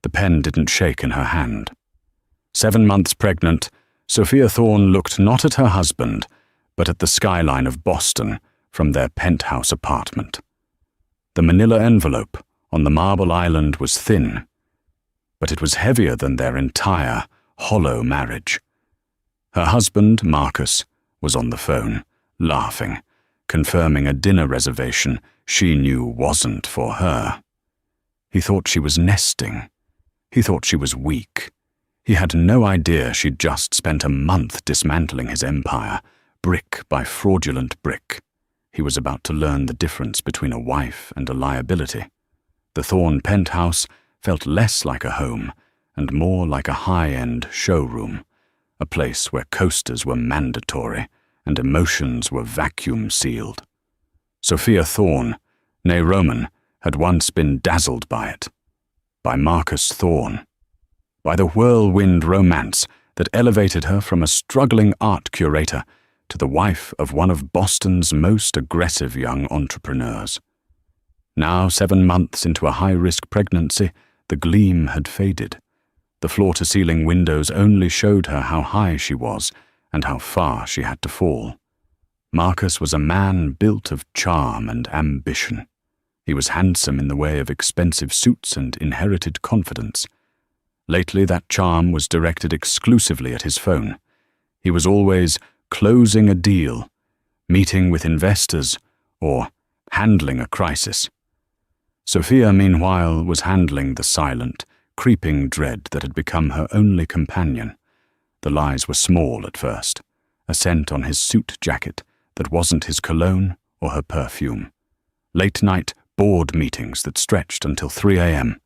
The pen didn't shake in her hand. 7 months pregnant, Sophia Thorne looked not at her husband, but at the skyline of Boston from their penthouse apartment. The manila envelope on the marble island was thin, but it was heavier than their entire, hollow marriage. Her husband, Marcus, was on the phone, laughing, confirming a dinner reservation she knew wasn't for her. He thought she was nesting. He thought she was weak. He had no idea she'd just spent a month dismantling his empire, brick by fraudulent brick. He was about to learn the difference between a wife and a liability. The Thorne penthouse felt less like a home and more like a high-end showroom, a place where coasters were mandatory and emotions were vacuum-sealed. Sophia Thorne, née Roman, had once been dazzled by it, by Marcus Thorne, by the whirlwind romance that elevated her from a struggling art curator to the wife of one of Boston's most aggressive young entrepreneurs. Now, 7 months into a high-risk pregnancy, the gleam had faded. The floor-to-ceiling windows only showed her how high she was and how far she had to fall. Marcus was a man built of charm and ambition. He was handsome in the way of expensive suits and inherited confidence. Lately, that charm was directed exclusively at his phone. He was always closing a deal, meeting with investors, or handling a crisis. Sophia, meanwhile, was handling the silent, creeping dread that had become her only companion. The lies were small at first, a scent on his suit jacket that wasn't his cologne or her perfume. Late-night board meetings that stretched until 3 a.m.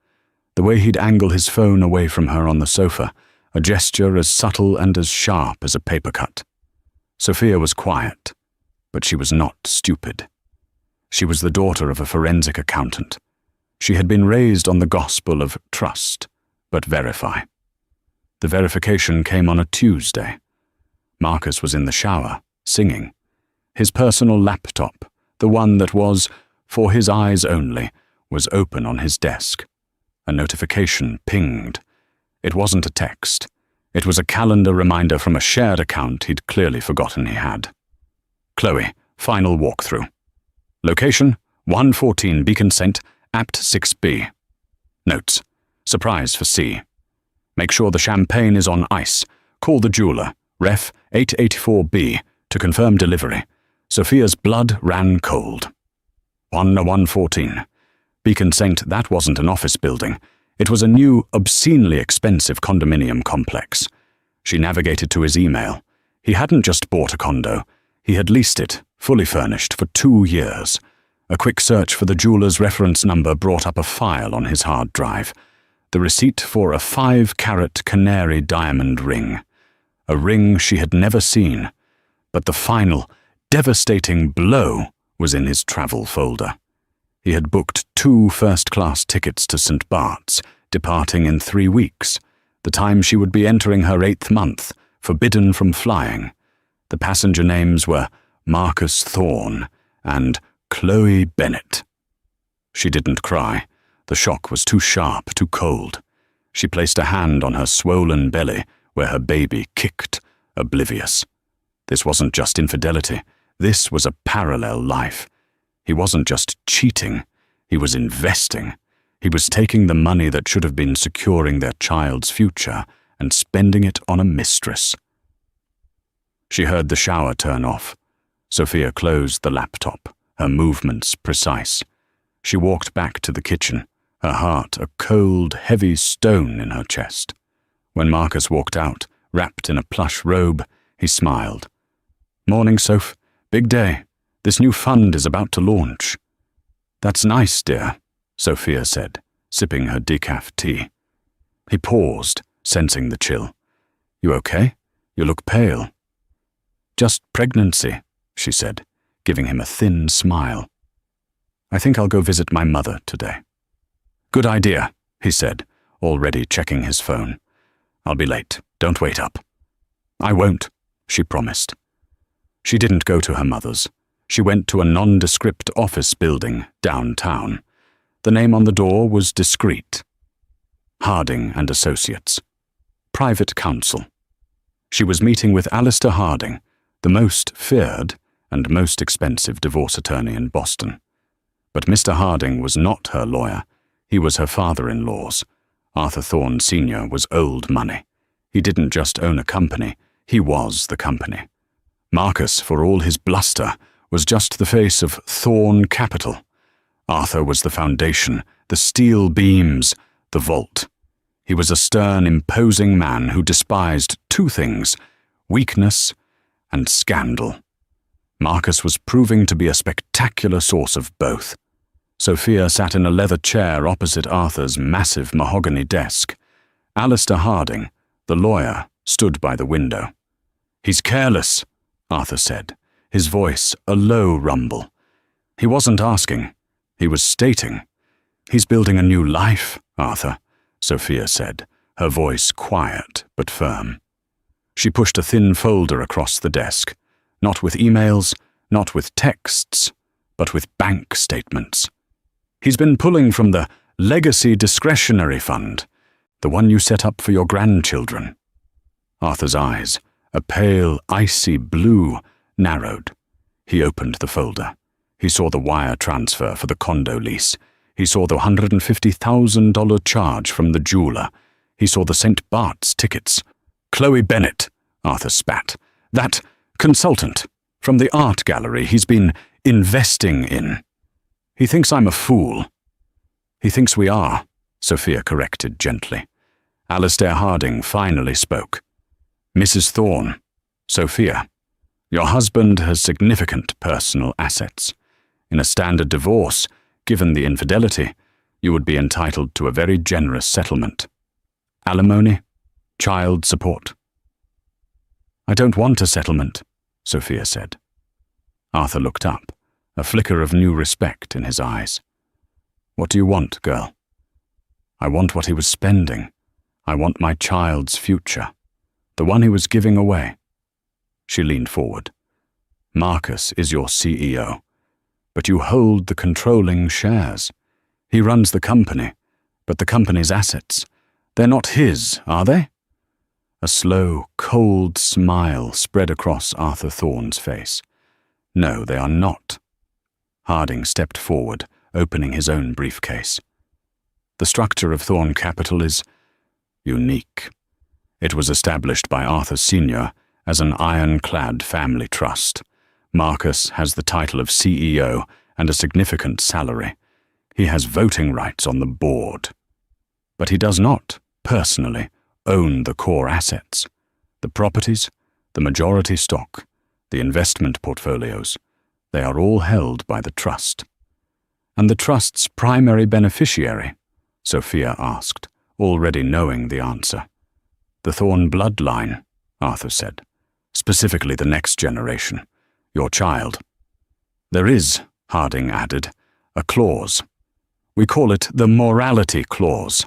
The way he'd angle his phone away from her on the sofa, a gesture as subtle and as sharp as a paper cut. Sophia was quiet, but she was not stupid. She was the daughter of a forensic accountant. She had been raised on the gospel of trust, but verify. The verification came on a Tuesday. Marcus was in the shower, singing. His personal laptop, the one that was, for his eyes only, was open on his desk. A notification pinged. It wasn't a text. It was a calendar reminder from a shared account he'd clearly forgotten he had. Chloe, final walkthrough. Location, 114 Beacon St., Apt 6B. Notes, surprise for C. Make sure the champagne is on ice. Call the jeweler, ref 884B, to confirm delivery. Sophia's blood ran cold. 114. Beacon St., that wasn't an office building. It was a new, obscenely expensive condominium complex. She navigated to his email. He hadn't just bought a condo. He had leased it, fully furnished, for 2 years. A quick search for the jeweler's reference number brought up a file on his hard drive. The receipt for a 5-carat canary diamond ring. A ring she had never seen. But the final, devastating blow was in his travel folder. He had booked 2 first-class tickets to St. Bart's, departing in 3 weeks, the time she would be entering her 8th month, forbidden from flying. The passenger names were Marcus Thorne and Chloe Bennett. She didn't cry. The shock was too sharp, too cold. She placed a hand on her swollen belly where her baby kicked, oblivious. This wasn't just infidelity. This was a parallel life. He wasn't just cheating. He was investing. He was taking the money that should have been securing their child's future and spending it on a mistress. She heard the shower turn off. Sophia closed the laptop, her movements precise. She walked back to the kitchen, her heart a cold, heavy stone in her chest. When Marcus walked out, wrapped in a plush robe, he smiled. "Morning, Soph. Big day. This new fund is about to launch." "That's nice, dear," Sophia said, sipping her decaf tea. He paused, sensing the chill. "You okay? You look pale." "Just pregnancy," she said, giving him a thin smile. "I think I'll go visit my mother today." "Good idea," he said, already checking his phone. "I'll be late. Don't wait up." "I won't," she promised. She didn't go to her mother's. She went to a nondescript office building downtown. The name on the door was discreet. Harding and Associates. Private counsel. She was meeting with Alistair Harding, the most feared and most expensive divorce attorney in Boston. But Mr. Harding was not her lawyer. He was her father-in-law's. Arthur Thorne Sr. was old money. He didn't just own a company, he was the company. Marcus, for all his bluster, was just the face of Thorne Capital. Arthur was the foundation, the steel beams, the vault. He was a stern, imposing man who despised two things: weakness and scandal. Marcus was proving to be a spectacular source of both. Sophia sat in a leather chair opposite Arthur's massive mahogany desk. Alistair Harding, the lawyer, stood by the window. "He's careless," Arthur said, his voice a low rumble. He wasn't asking, he was stating. "He's building a new life, Arthur," Sophia said, her voice quiet but firm. She pushed a thin folder across the desk, not with emails, not with texts, but with bank statements. "He's been pulling from the Legacy Discretionary Fund, the one you set up for your grandchildren." Arthur's eyes, a pale, icy blue, narrowed. He opened the folder. He saw the wire transfer for the condo lease. He saw the $150,000 charge from the jeweler. He saw the St. Bart's tickets. "Chloe Bennett," Arthur spat. "That consultant from the art gallery he's been investing in. He thinks I'm a fool." "He thinks we are," Sophia corrected gently. Alistair Harding finally spoke. "Mrs. Thorne, Sophia, your husband has significant personal assets. In a standard divorce, given the infidelity, you would be entitled to a very generous settlement. Alimony, child support." "I don't want a settlement," Sophia said. Arthur looked up, a flicker of new respect in his eyes. "What do you want, girl?" "I want what he was spending. I want my child's future, the one he was giving away." She leaned forward. "Marcus is your CEO, but you hold the controlling shares. He runs the company, but the company's assets, they're not his, are they?" A slow, cold smile spread across Arthur Thorne's face. "No, they are not." Harding stepped forward, opening his own briefcase. "The structure of Thorne Capital is unique. It was established by Arthur Sr. as an ironclad family trust. Marcus has the title of CEO and a significant salary. He has voting rights on the board. But he does not, personally, own the core assets. The properties, the majority stock, the investment portfolios, they are all held by the trust." "And the trust's primary beneficiary?" Sophia asked, already knowing the answer. "The Thorne bloodline," Arthur said. "Specifically the next generation, your child." "There is," Harding added, "a clause. We call it the morality clause.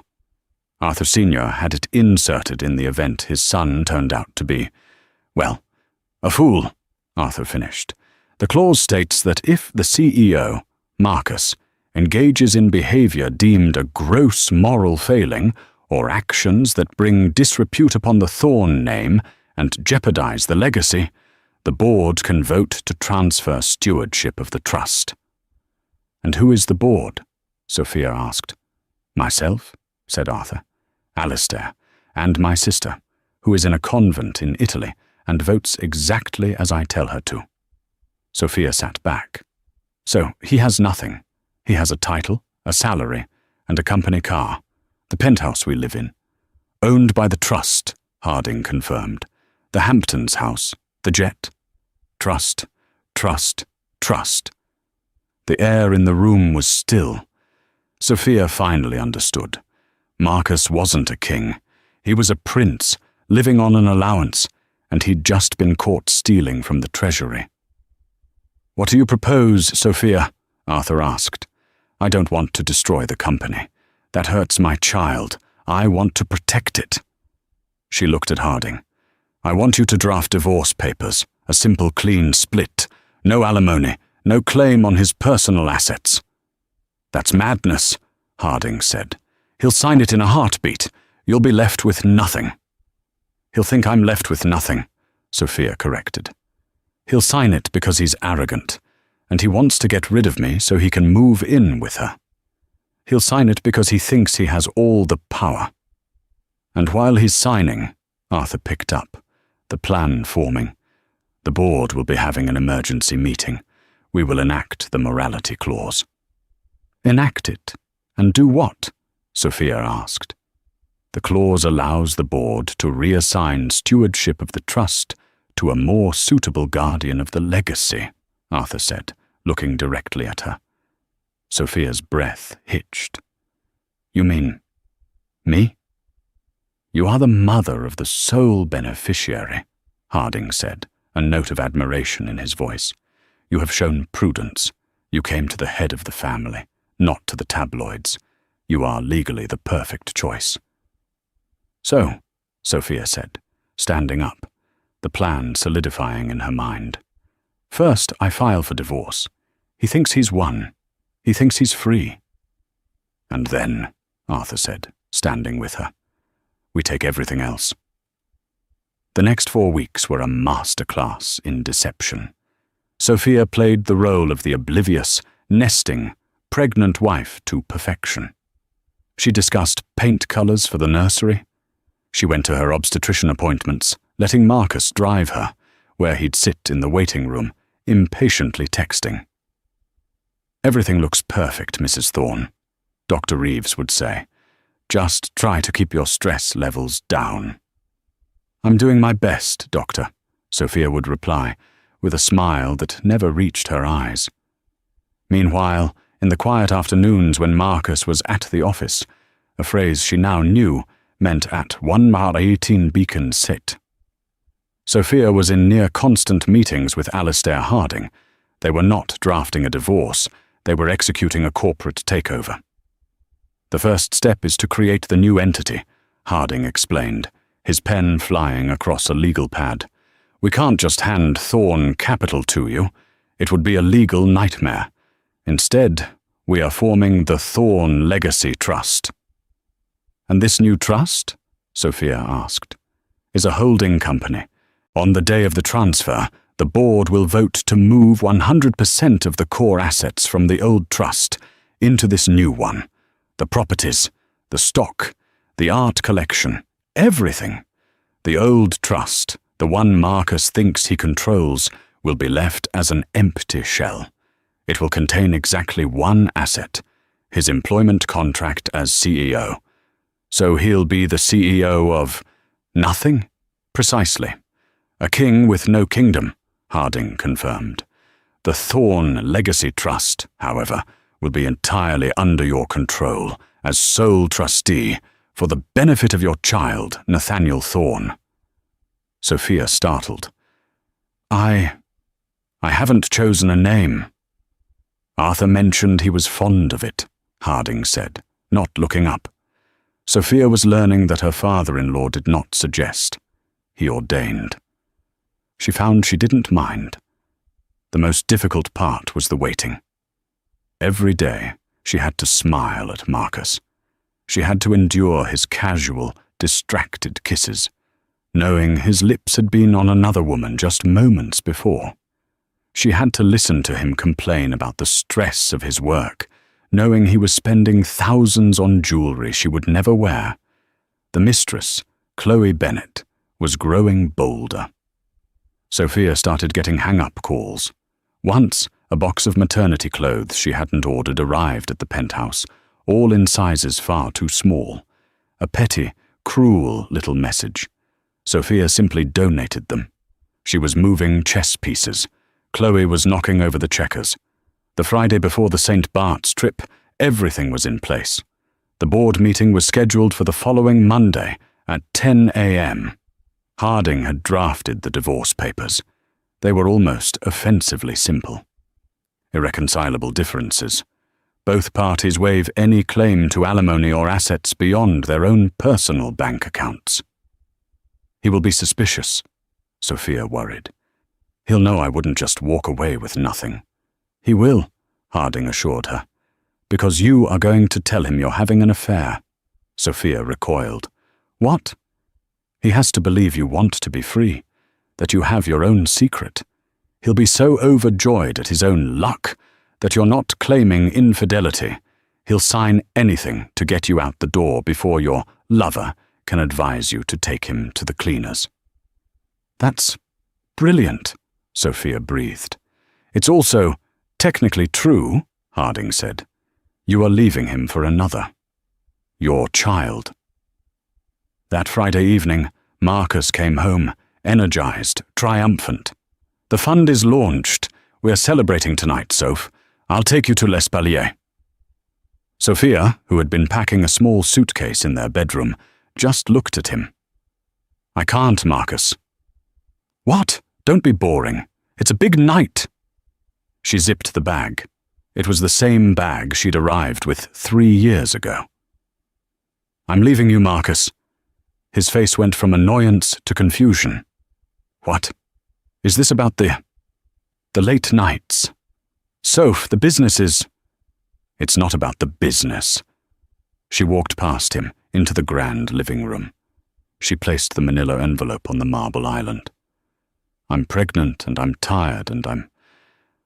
Arthur Sr. had it inserted in the event his son turned out to be, well, a fool," Arthur finished. "The clause states that if the CEO, Marcus, engages in behavior deemed a gross moral failing or actions that bring disrepute upon the Thorne name and jeopardize the legacy, the board can vote to transfer stewardship of the trust." "And who is the board?" Sophia asked. "Myself," said Arthur, "Alistair, and my sister, who is in a convent in Italy and votes exactly as I tell her to." Sophia sat back. "So he has nothing. He has a title, a salary, and a company car, the penthouse we live in. Owned by the trust," Harding confirmed. "The Hamptons house, the jet. Trust, trust, trust." The air in the room was still. Sophia finally understood. Marcus wasn't a king. He was a prince, living on an allowance, and he'd just been caught stealing from the treasury. "What do you propose, Sophia?" Arthur asked. "I don't want to destroy the company. That hurts my child. I want to protect it." She looked at Harding. "I want you to draft divorce papers, a simple clean split, no alimony, no claim on his personal assets." "That's madness," Harding said. He'll sign it in a heartbeat. You'll be left with nothing." "He'll think I'm left with nothing," Sophia corrected. "He'll sign it because he's arrogant, and he wants to get rid of me so he can move in with her. He'll sign it because he thinks he has all the power." And while he's signing, Arthur picked up, the plan forming. "The board will be having an emergency meeting. We will enact the morality clause." "Enact it? And do what?" Sophia asked. "The clause allows the board to reassign stewardship of the trust to a more suitable guardian of the legacy," Arthur said, looking directly at her. Sophia's breath hitched. "You mean me?" "You are the mother of the sole beneficiary," Harding said, a note of admiration in his voice. "You have shown prudence. You came to the head of the family, not to the tabloids. You are legally the perfect choice." "So," Sophia said, standing up, the plan solidifying in her mind. "First, I file for divorce. He thinks he's won. He thinks he's free." "And then," Arthur said, standing with her, "we take everything else." The next 4 weeks were a masterclass in deception. Sophia played the role of the oblivious, nesting, pregnant wife to perfection. She discussed paint colors for the nursery. She went to her obstetrician appointments, letting Marcus drive her, where he'd sit in the waiting room, impatiently texting. "Everything looks perfect, Mrs. Thorne," Dr. Reeves would say. "Just try to keep your stress levels down." "I'm doing my best, Doctor," Sophia would reply, with a smile that never reached her eyes. Meanwhile, in the quiet afternoons when Marcus was at the office, a phrase she now knew meant at 1:18 Beacon Sit. Sophia was in near-constant meetings with Alistair Harding. They were not drafting a divorce, they were executing a corporate takeover. "The first step is to create the new entity," Harding explained, his pen flying across a legal pad. "We can't just hand Thorne Capital to you. It would be a legal nightmare. Instead, we are forming the Thorne Legacy Trust." "And this new trust?" Sophia asked. "Is a holding company. On the day of the transfer, the board will vote to move 100% of the core assets from the old trust into this new one. The properties, the stock, the art collection, everything. The old trust, the one Marcus thinks he controls, will be left as an empty shell. It will contain exactly one asset, his employment contract as CEO. So he'll be the CEO of nothing? Precisely. A king with no kingdom, Harding confirmed. The Thorne Legacy Trust, however, will be entirely under your control as sole trustee for the benefit of your child, Nathaniel Thorne." Sophia startled. I haven't chosen a name." "Arthur mentioned he was fond of it," Harding said, not looking up. Sophia was learning that her father-in-law did not suggest. He ordained. She found she didn't mind. The most difficult part was the waiting. Every day, she had to smile at Marcus. She had to endure his casual, distracted kisses, knowing his lips had been on another woman just moments before. She had to listen to him complain about the stress of his work, knowing he was spending thousands on jewelry she would never wear. The mistress, Chloe Bennett, was growing bolder. Sophia started getting hang-up calls. Once, a box of maternity clothes she hadn't ordered arrived at the penthouse, all in sizes far too small. A petty, cruel little message. Sophia simply donated them. She was moving chess pieces. Chloe was knocking over the checkers. The Friday before the St. Bart's trip, everything was in place. The board meeting was scheduled for the following Monday at 10 a.m. Harding had drafted the divorce papers. They were almost offensively simple. Irreconcilable differences. Both parties waive any claim to alimony or assets beyond their own personal bank accounts. "He will be suspicious," Sophia worried. "He'll know I wouldn't just walk away with nothing." "He will," Harding assured her, "because you are going to tell him you're having an affair." Sophia recoiled. What? He has to believe you want to be free, that you have your own secret. He'll be so overjoyed at his own luck that you're not claiming infidelity. He'll sign anything to get you out the door before your lover can advise you to take him to the cleaners. That's brilliant, Sophia breathed. It's also technically true, Harding said. You are leaving him for another. Your child. That Friday evening, Marcus came home, energized, triumphant. The fund is launched. We're celebrating tonight, Soph. I'll take you to L'Espalier. Sophia, who had been packing a small suitcase in their bedroom, just looked at him. I can't, Marcus. What? Don't be boring. It's a big night. She zipped the bag. It was the same bag she'd arrived with 3 years ago. I'm leaving you, Marcus. His face went from annoyance to confusion. What? Is this about the late nights? Soph, the business is... It's not about the business. She walked past him into the grand living room. She placed the manila envelope on the marble island. I'm pregnant and I'm tired and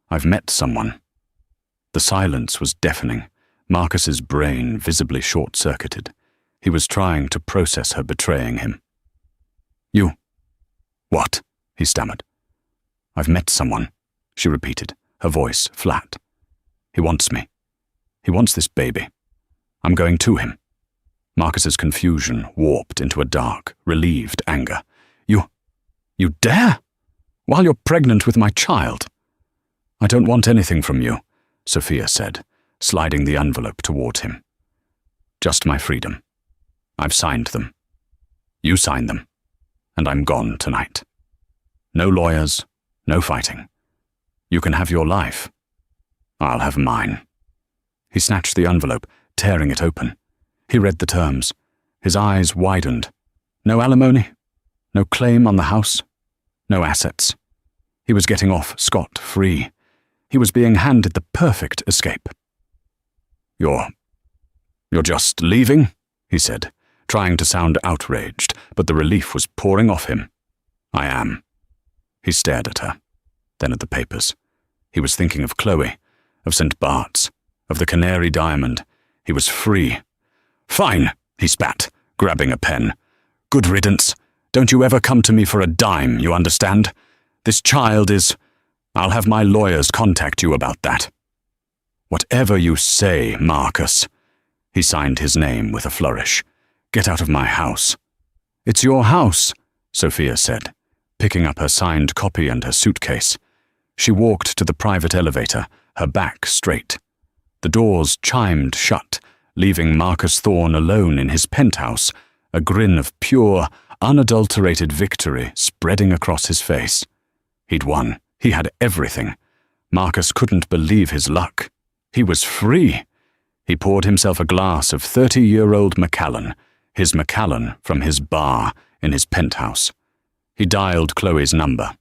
I've met someone. The silence was deafening. Marcus's brain visibly short-circuited. He was trying to process her betraying him. You... What? He stammered. I've met someone, she repeated, her voice flat. He wants me. He wants this baby. I'm going to him. Marcus's confusion warped into a dark, relieved anger. You dare? While you're pregnant with my child? I don't want anything from you, Sophia said, sliding the envelope toward him. Just my freedom. I've signed them. You signed them. And I'm gone tonight. No lawyers, no fighting. You can have your life. I'll have mine. He snatched the envelope, tearing it open. He read the terms. His eyes widened. No alimony, no claim on the house, no assets. He was getting off scot-free. He was being handed the perfect escape. You're just leaving? He said, trying to sound outraged, but the relief was pouring off him. I am. He stared at her, then at the papers. He was thinking of Chloe, of St. Bart's, of the Canary Diamond. He was free. Fine, he spat, grabbing a pen. Good riddance. Don't you ever come to me for a dime, you understand? This child is... I'll have my lawyers contact you about that. Whatever you say, Marcus. He signed his name with a flourish. Get out of my house. It's your house, Sophia said, picking up her signed copy and her suitcase. She walked to the private elevator, her back straight. The doors chimed shut, leaving Marcus Thorne alone in his penthouse, a grin of pure, unadulterated victory spreading across his face. He'd won. He had everything. Marcus couldn't believe his luck. He was free. He poured himself a glass of 30-year-old Macallan, his Macallan from his bar in his penthouse. He dialed Chloe's number.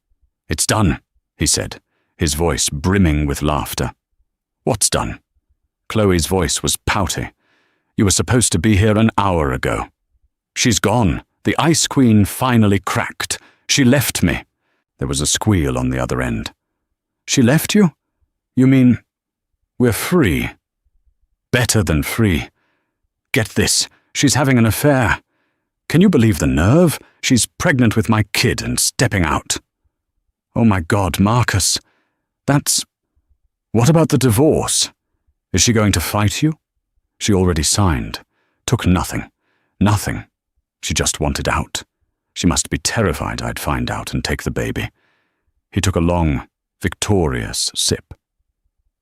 It's done, he said, his voice brimming with laughter. What's done? Chloe's voice was pouty. You were supposed to be here an hour ago. She's gone. The Ice Queen finally cracked. She left me. There was a squeal on the other end. She left you? You mean, we're free? Better than free. Get this, she's having an affair. Can you believe the nerve? She's pregnant with my kid and stepping out. Oh my God, Marcus. That's... What about the divorce? Is she going to fight you? She already signed. Took nothing. Nothing. She just wanted out. She must be terrified I'd find out and take the baby. He took a long, victorious sip.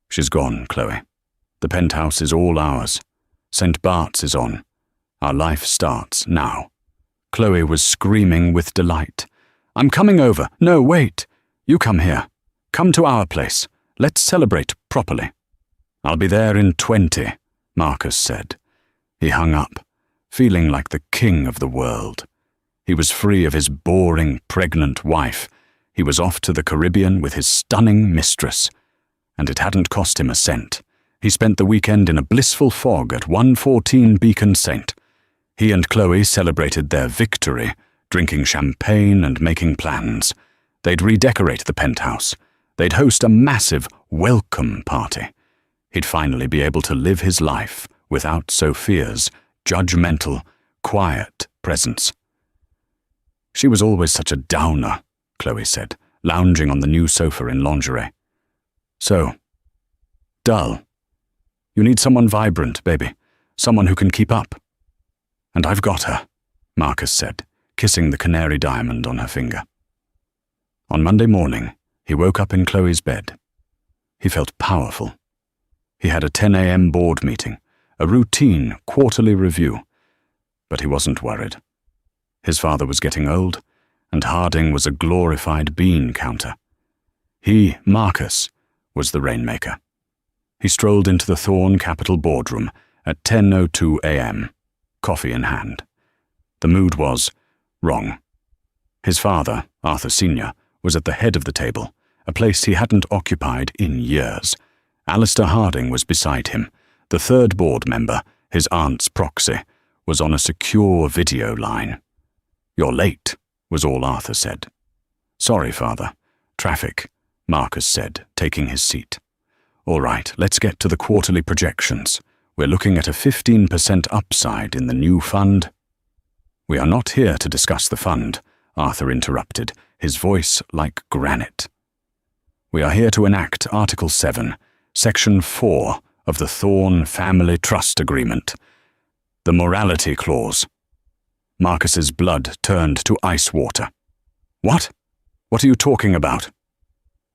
She's gone, Chloe. The penthouse is all ours. St. Bart's is on. Our life starts now. Chloe was screaming with delight. I'm coming over. No, wait. You come here. Come to our place. Let's celebrate properly. I'll be there in 20, Marcus said. He hung up, feeling like the king of the world. He was free of his boring, pregnant wife. He was off to the Caribbean with his stunning mistress. And it hadn't cost him a cent. He spent the weekend in a blissful fog at 114 Beacon Saint. He and Chloe celebrated their victory, drinking champagne and making plans. They'd redecorate the penthouse. They'd host a massive welcome party. He'd finally be able to live his life without Sophia's judgmental, quiet presence. She was always such a downer, Chloe said, lounging on the new sofa in lingerie. So, dull. You need someone vibrant, baby. Someone who can keep up. And I've got her, Marcus said, kissing the canary diamond on her finger. On Monday morning, he woke up in Chloe's bed. He felt powerful. He had a 10 a.m. board meeting, a routine quarterly review. But he wasn't worried. His father was getting old, and Harding was a glorified bean counter. He, Marcus, was the rainmaker. He strolled into the Thorn Capital boardroom at 10:02 a.m., coffee in hand. The mood was wrong. His father, Arthur Sr., was at the head of the table, a place he hadn't occupied in years. Alistair Harding was beside him. The third board member, his aunt's proxy, was on a secure video line. "You're late," was all Arthur said. "Sorry, Father. Traffic," Marcus said, taking his seat. "All right, let's get to the quarterly projections. We're looking at a 15% upside in the new fund." "We are not here to discuss the fund," Arthur interrupted, his voice like granite. "We are here to enact Article 7, Section 4 of the Thorn Family Trust Agreement. The Morality Clause." Marcus's blood turned to ice water. "What? What are you talking about?"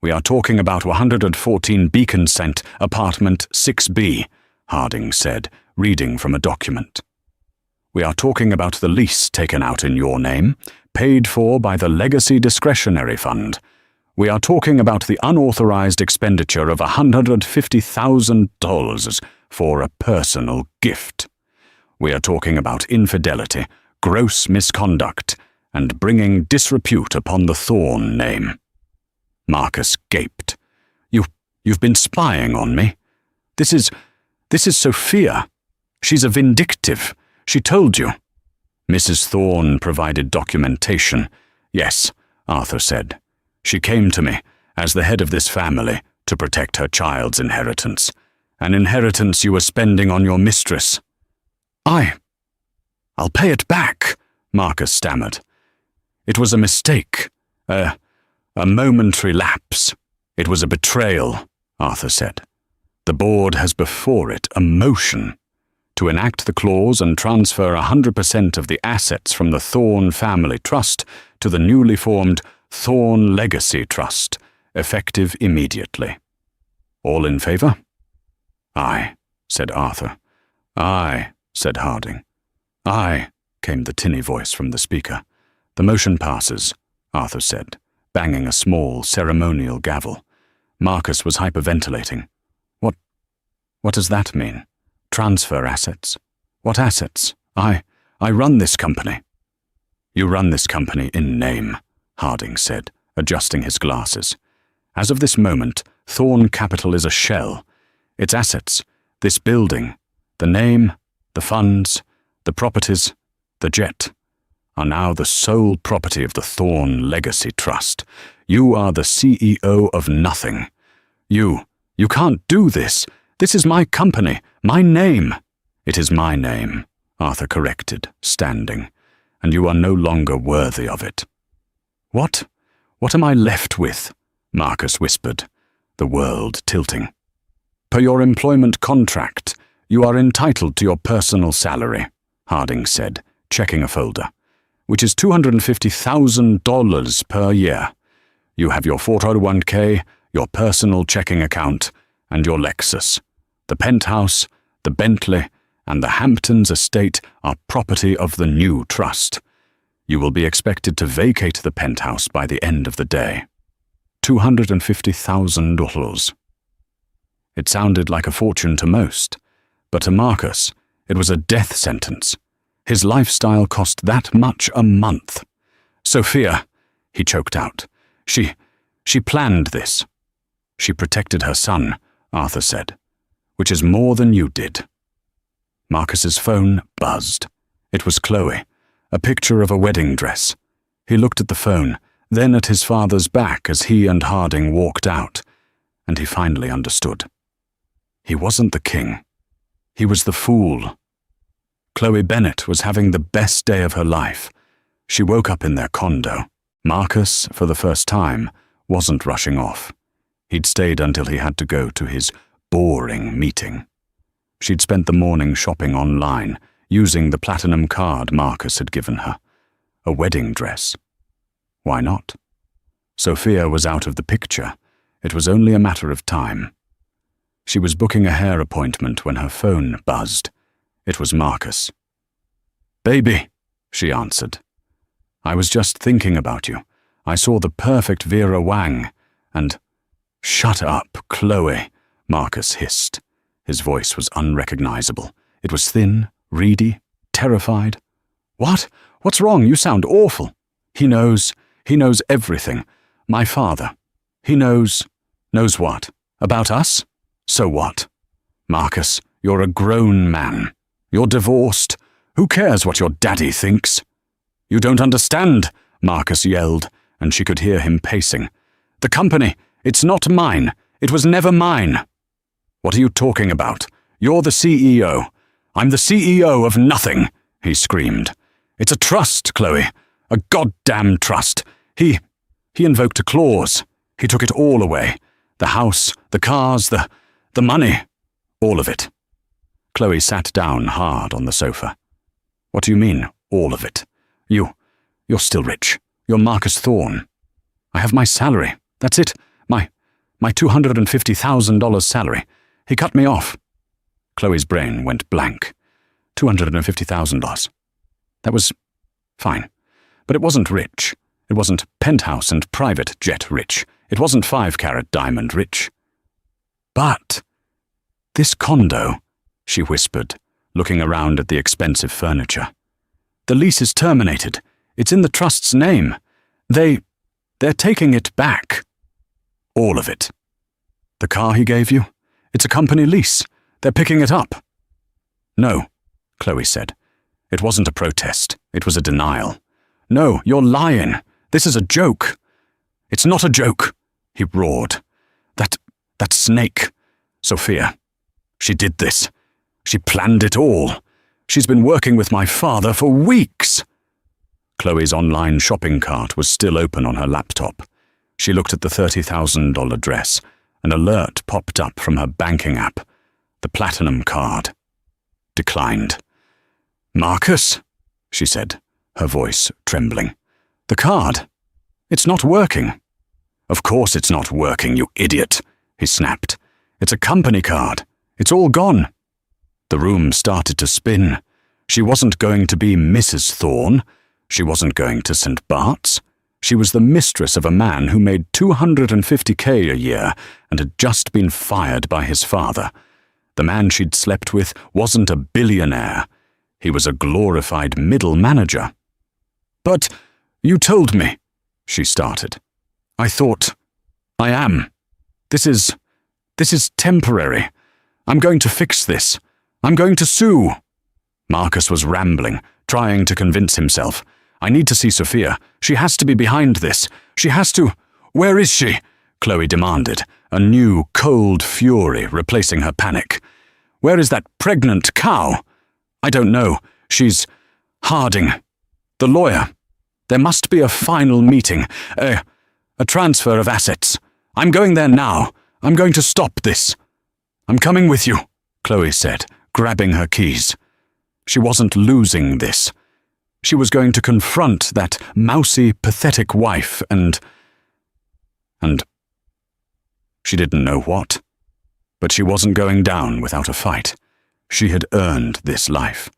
"We are talking about 114 Beaconscent, Apartment 6B, Harding said, reading from a document. "We are talking about the lease taken out in your name, paid for by the Legacy Discretionary Fund. We are talking about the unauthorized expenditure of $150,000 for a personal gift. We are talking about infidelity, gross misconduct, and bringing disrepute upon the Thorn name." Marcus gaped. You've been spying on me? This is Sophia. She's a vindictive. She told you." "Mrs. Thorn provided documentation. Yes," Arthur said. "She came to me, as the head of this family, to protect her child's inheritance. An inheritance you were spending on your mistress." I'll pay it back," Marcus stammered. "It was a mistake, a momentary lapse. It was a betrayal," Arthur said. "The board has before it a motion to enact the clause and transfer 100% of the assets from the Thorn Family Trust to the newly formed Thorn Legacy Trust, effective immediately. All in favor?" "Aye," said Arthur. "Aye," said Harding. "Aye," came the tinny voice from the speaker. "The motion passes," Arthur said, banging a small ceremonial gavel. Marcus was hyperventilating. What does that mean? Transfer assets? What assets? I run this company." "You run this company in name," Harding said, adjusting his glasses. "As of this moment, Thorn Capital is a shell. Its assets, this building, the name, the funds, the properties, the jet, are now the sole property of the Thorn Legacy Trust. You are the CEO of nothing. You can't do this. This is my company, my name." "It is my name," Arthur corrected, standing, "and you are no longer worthy of it." What am I left with?" Marcus whispered, the world tilting. "Per your employment contract, you are entitled to your personal salary," Harding said, checking a folder, "which is $250,000 per year. You have your 401k, your personal checking account, and your Lexus. The penthouse, the Bentley, and the Hamptons estate are property of the new trust. You will be expected to vacate the penthouse by the end of the day. $250,000. It sounded like a fortune to most, but to Marcus, it was a death sentence. His lifestyle cost that much a month. "Sophia," he choked out. She planned this." "She protected her son," Arthur said, "which is more than you did." Marcus's phone buzzed. It was Chloe, a picture of a wedding dress. He looked at the phone, then at his father's back as he and Harding walked out, and he finally understood. He wasn't the king. He was the fool. Chloe Bennet was having the best day of her life. She woke up in their condo. Marcus, for the first time, wasn't rushing off. He'd stayed until he had to go to his boring meeting. She'd spent the morning shopping online, using the platinum card Marcus had given her. A wedding dress. Why not? Sophia was out of the picture. It was only a matter of time. She was booking a hair appointment when her phone buzzed. It was Marcus. "Baby," she answered. "I was just thinking about you. I saw the perfect Vera Wang, and—" "Shut up, Chloe," Marcus hissed. His voice was unrecognizable. It was thin, reedy, terrified. "What? What's wrong? You sound awful." He knows everything. My father. He knows what? About us? So what? Marcus, you're a grown man. You're divorced. Who cares what your daddy thinks?" "You don't understand," Marcus yelled, and she could hear him pacing. "The company, it's not mine. It was never mine." "What are you talking about? You're the CEO. I'm the CEO of nothing," he screamed. "It's a trust, Chloe. A goddamn trust. He invoked a clause. He took it all away. The house, the cars, the money. All of it." Chloe sat down hard on the sofa. "What do you mean, all of it? You're still rich. You're Marcus Thorne. I have my salary. That's it. My $250,000 salary. He cut me off." Chloe's brain went blank. $250,000. That was fine. But it wasn't rich. It wasn't penthouse and private jet rich. It wasn't 5-carat diamond rich. "But this condo," she whispered, looking around at the expensive furniture. "The lease is terminated. It's in the trust's name. They're taking it back." "All of it." "The car he gave you? It's a company lease. They're picking it up." "No," Chloe said. It wasn't a protest. It was a denial. "No, you're lying. This is a joke." "It's not a joke," he roared. That snake, Sophia. She did this. She planned it all. She's been working with my father for weeks." Chloe's online shopping cart was still open on her laptop. She looked at the $30,000 dress. An alert popped up from her banking app. The platinum card. Declined. "Marcus," she said, her voice trembling. "The card. It's not working." "Of course it's not working, you idiot," he snapped. "It's a company card. It's all gone." The room started to spin. She wasn't going to be Mrs. Thorne. She wasn't going to St. Bart's. She was the mistress of a man who made $250K a year and had just been fired by his father. The man she'd slept with wasn't a billionaire. He was a glorified middle manager. "But you told me," she started. "I thought. I am. This is temporary. I'm going to fix this. I'm going to sue." Marcus was rambling, trying to convince himself. "I need to see Sophia. She has to be behind this. She has to—" "Where is she?" Chloe demanded, a new, cold fury replacing her panic. "Where is that pregnant cow?" "I don't know. She's— Harding. The lawyer. There must be a final meeting. A transfer of assets. I'm going there now. I'm going to stop this." "I'm coming with you," Chloe said, grabbing her keys. She wasn't losing this. She was going to confront that mousy, pathetic wife and she didn't know what. But she wasn't going down without a fight. She had earned this life.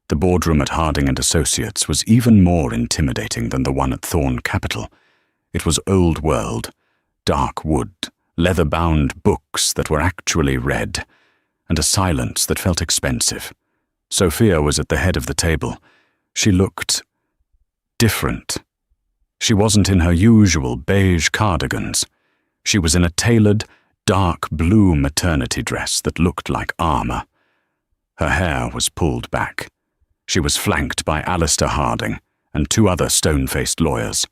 The boardroom at Harding & Associates was even more intimidating than the one at Thorne Capital. It was old world, dark wood, leather-bound books that were actually read, and a silence that felt expensive. Sophia was at the head of the table. She looked different. She wasn't in her usual beige cardigans. She was in a tailored, dark blue maternity dress that looked like armor. Her hair was pulled back. She was flanked by Alistair Harding and 2 other stone-faced lawyers.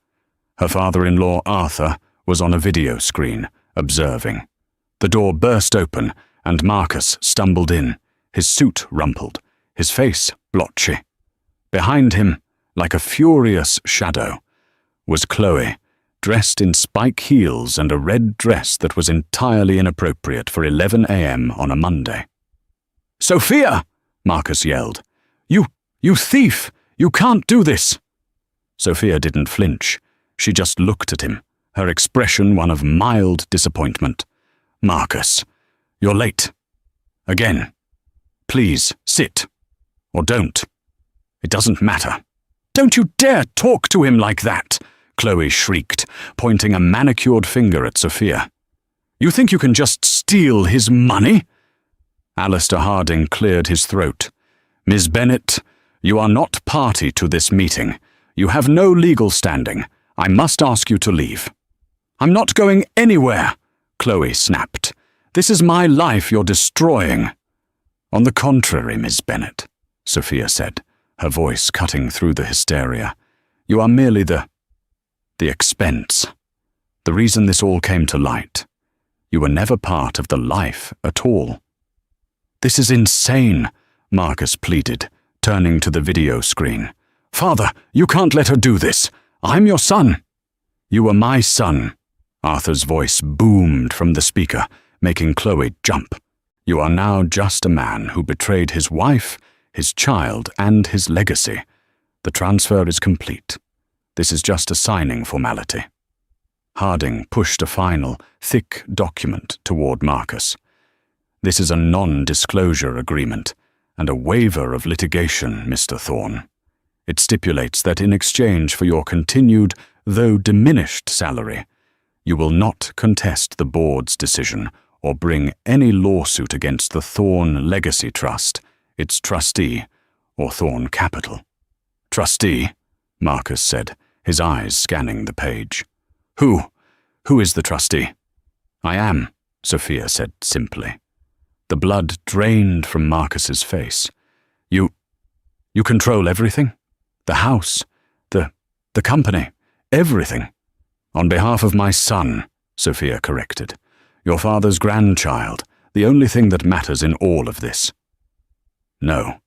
Her father-in-law, Arthur, was on a video screen, observing. The door burst open, and Marcus stumbled in, his suit rumpled, his face blotchy. Behind him, like a furious shadow, was Chloe, dressed in spike heels and a red dress that was entirely inappropriate for 11 a.m. on a Monday. "Sophia!" Marcus yelled. You thief! You can't do this!" Sophia didn't flinch. She just looked at him, her expression one of mild disappointment. "Marcus, you're late. Again. Please, sit. Or don't. It doesn't matter." "Don't you dare talk to him like that!" Chloe shrieked, pointing a manicured finger at Sophia. "You think you can just steal his money?" Alistair Harding cleared his throat. "Ms. Bennet, you are not party to this meeting. You have no legal standing. I must ask you to leave." "I'm not going anywhere," Chloe snapped. "This is my life you're destroying." "On the contrary, Ms. Bennet," Sophia said, her voice cutting through the hysteria. "You are merely the expense. The reason this all came to light. You were never part of the life at all." "This is insane," Marcus pleaded, turning to the video screen. "Father, you can't let her do this. I'm your son." "You were my son," Arthur's voice boomed from the speaker, making Chloe jump. "You are now just a man who betrayed his wife, his child, and his legacy. The transfer is complete. This is just a signing formality." Harding pushed a final, thick document toward Marcus. "This is a non-disclosure agreement and a waiver of litigation, Mr. Thorne. It stipulates that in exchange for your continued, though diminished salary, you will not contest the board's decision or bring any lawsuit against the Thorne Legacy Trust, its trustee, or Thorne Capital." "Trustee?" Marcus said, his eyes scanning the page. Who is the trustee?" "I am," Sophia said simply. The blood drained from Marcus's face. You control everything? The house, the company, everything." "On behalf of my son," Sophia corrected. "Your father's grandchild, the only thing that matters in all of this." "No,"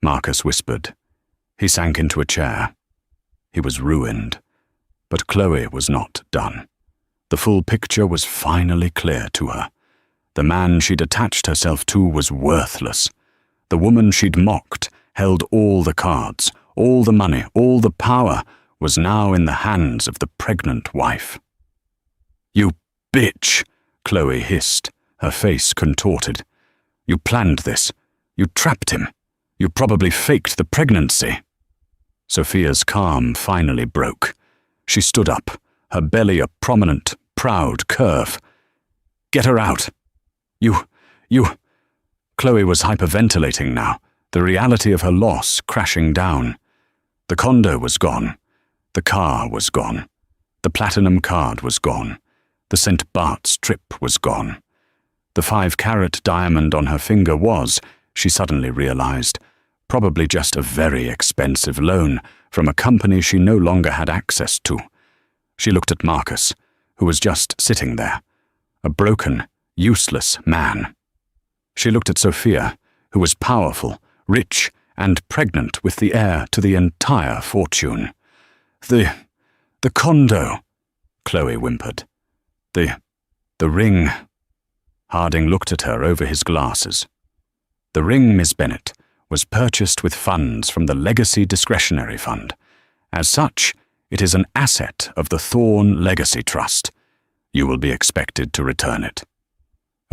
Marcus whispered. He sank into a chair. He was ruined. But Chloe was not done. The full picture was finally clear to her. The man she'd attached herself to was worthless. The woman she'd mocked held all the cards, all the money, all the power, was now in the hands of the pregnant wife. "You bitch," Chloe hissed, her face contorted. "You planned this. You trapped him. You probably faked the pregnancy." Sophia's calm finally broke. She stood up, her belly a prominent, proud curve. "Get her out. You... Chloe was hyperventilating now, the reality of her loss crashing down. The condo was gone. The car was gone. The platinum card was gone. The St. Bart's trip was gone. The 5-carat diamond on her finger was, she suddenly realized, probably just a very expensive loan from a company she no longer had access to. She looked at Marcus, who was just sitting there, a broken, useless man. She looked at Sophia, who was powerful, rich, and pregnant with the heir to the entire fortune. The condo," Chloe whimpered. The ring." Harding looked at her over his glasses. "The ring, Miss Bennet, was purchased with funds from the Legacy Discretionary Fund. As such, it is an asset of the Thorne Legacy Trust. You will be expected to return it.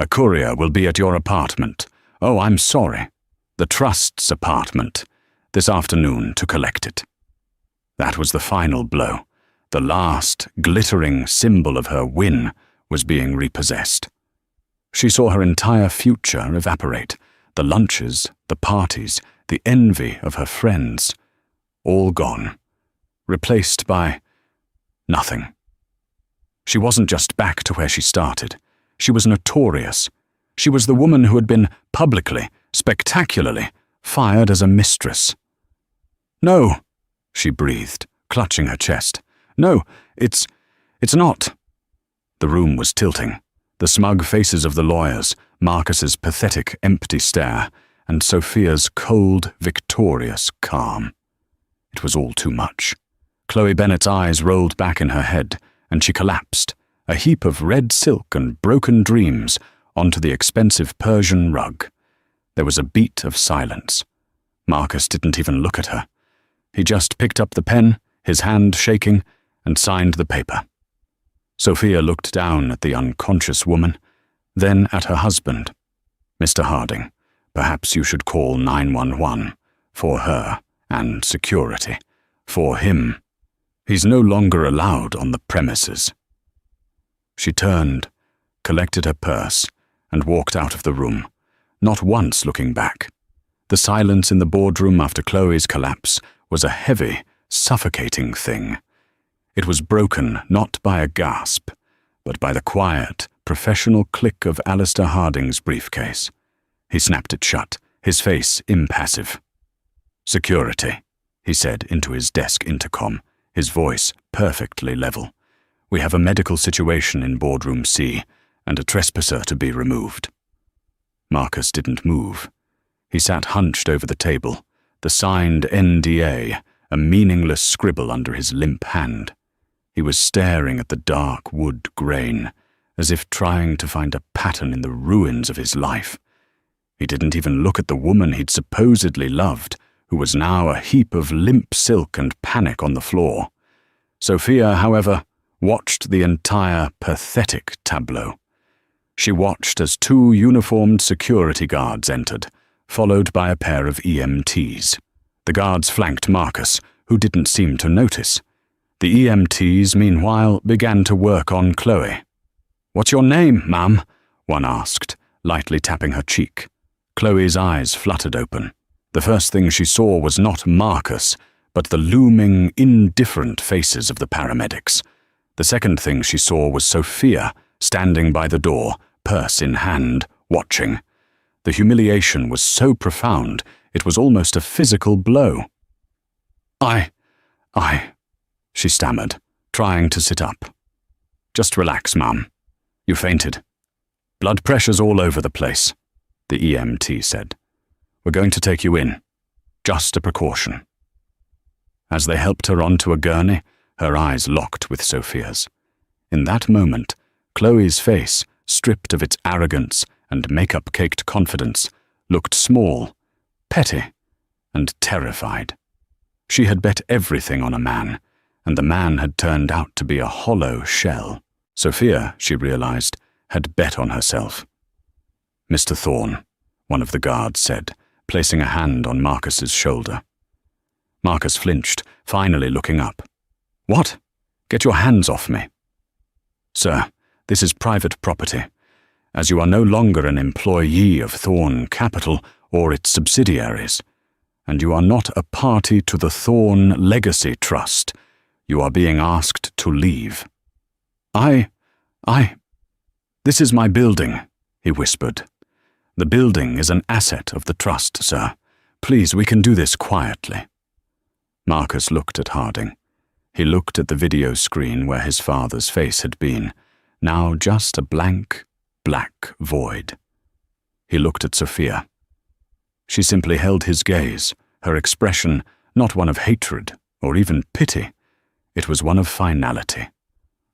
A courier will be at your apartment. Oh, I'm sorry. The Trust's apartment, this afternoon to collect it." That was the final blow. The last, glittering symbol of her win was being repossessed. She saw her entire future evaporate. The lunches, the parties, the envy of her friends, all gone, replaced by nothing. She wasn't just back to where she started. She was notorious. She was the woman who had been publicly, spectacularly, fired as a mistress. No, she breathed, clutching her chest. No, it's not. The room was tilting. The smug faces of the lawyers, Marcus's pathetic, empty stare, and Sophia's cold, victorious calm. It was all too much. Chloe Bennet's eyes rolled back in her head, and she collapsed, a heap of red silk and broken dreams, onto the expensive Persian rug. There was a beat of silence. Marcus didn't even look at her. He just picked up the pen, his hand shaking, and signed the paper. Sophia looked down at the unconscious woman, then at her husband. Mr. Harding, perhaps you should call 911 for her and security. For him. He's no longer allowed on the premises. She turned, collected her purse, and walked out of the room, not once looking back. The silence in the boardroom after Chloe's collapse was a heavy, suffocating thing. It was broken not by a gasp, but by the quiet, professional click of Alistair Harding's briefcase. He snapped it shut, his face impassive. "Security," he said into his desk intercom, his voice perfectly level. "We have a medical situation in Boardroom C, and a trespasser to be removed." Marcus didn't move. He sat hunched over the table, the signed NDA, a meaningless scribble under his limp hand. He was staring at the dark wood grain, as if trying to find a pattern in the ruins of his life. He didn't even look at the woman he'd supposedly loved, who was now a heap of limp silk and panic on the floor. Sophia, however, watched the entire pathetic tableau. She watched as 2 uniformed security guards entered, followed by a pair of EMTs. The guards flanked Marcus, who didn't seem to notice. The EMTs, meanwhile, began to work on Chloe. "What's your name, ma'am?" one asked, lightly tapping her cheek. Chloe's eyes fluttered open. The first thing she saw was not Marcus, but the looming, indifferent faces of the paramedics. The second thing she saw was Sophia, standing by the door, purse in hand, watching. The humiliation was so profound, it was almost a physical blow. I, she stammered, trying to sit up. "Just relax, ma'am. You fainted. Blood pressure's all over the place," the EMT said. "We're going to take you in. Just a precaution." As they helped her onto a gurney, her eyes locked with Sophia's. In that moment, Chloe's face, stripped of its arrogance and makeup-caked confidence, looked small, petty, and terrified. She had bet everything on a man, and the man had turned out to be a hollow shell. Sophia, she realized, had bet on herself. "Mr. Thorne," one of the guards said, placing a hand on Marcus's shoulder. Marcus flinched, finally looking up. "What? Get your hands off me." "Sir, this is private property. As you are no longer an employee of Thorne Capital or its subsidiaries, and you are not a party to the Thorne Legacy Trust, you are being asked to leave." This is my building," he whispered. "The building is an asset of the trust, sir. Please, we can do this quietly." Marcus looked at Harding. He looked at the video screen where his father's face had been, now just a blank, black void. He looked at Sophia. She simply held his gaze, her expression not one of hatred or even pity. It was one of finality,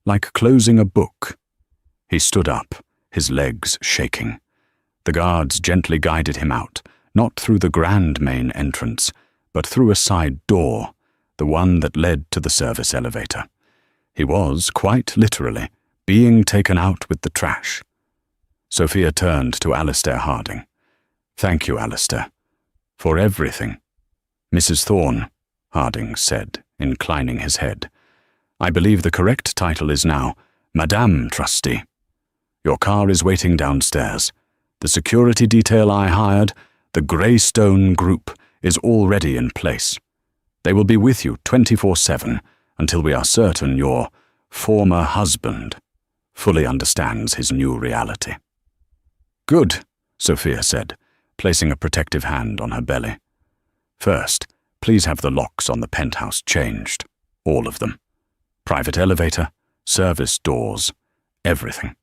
like closing a book. He stood up, his legs shaking. The guards gently guided him out, not through the grand main entrance, but through a side door, the one that led to the service elevator. He was, quite literally, being taken out with the trash. Sophia turned to Alistair Harding. "Thank you, Alistair, for everything." "Mrs. Thorne," Harding said, inclining his head. "I believe the correct title is now Madame Trustee. Your car is waiting downstairs. The security detail I hired, the Greystone Group, is already in place. They will be with you 24/7 until we are certain your former husband fully understands his new reality." "Good," Sophia said, placing a protective hand on her belly. "First, please have the locks on the penthouse changed. All of them. Private elevator, service doors, everything.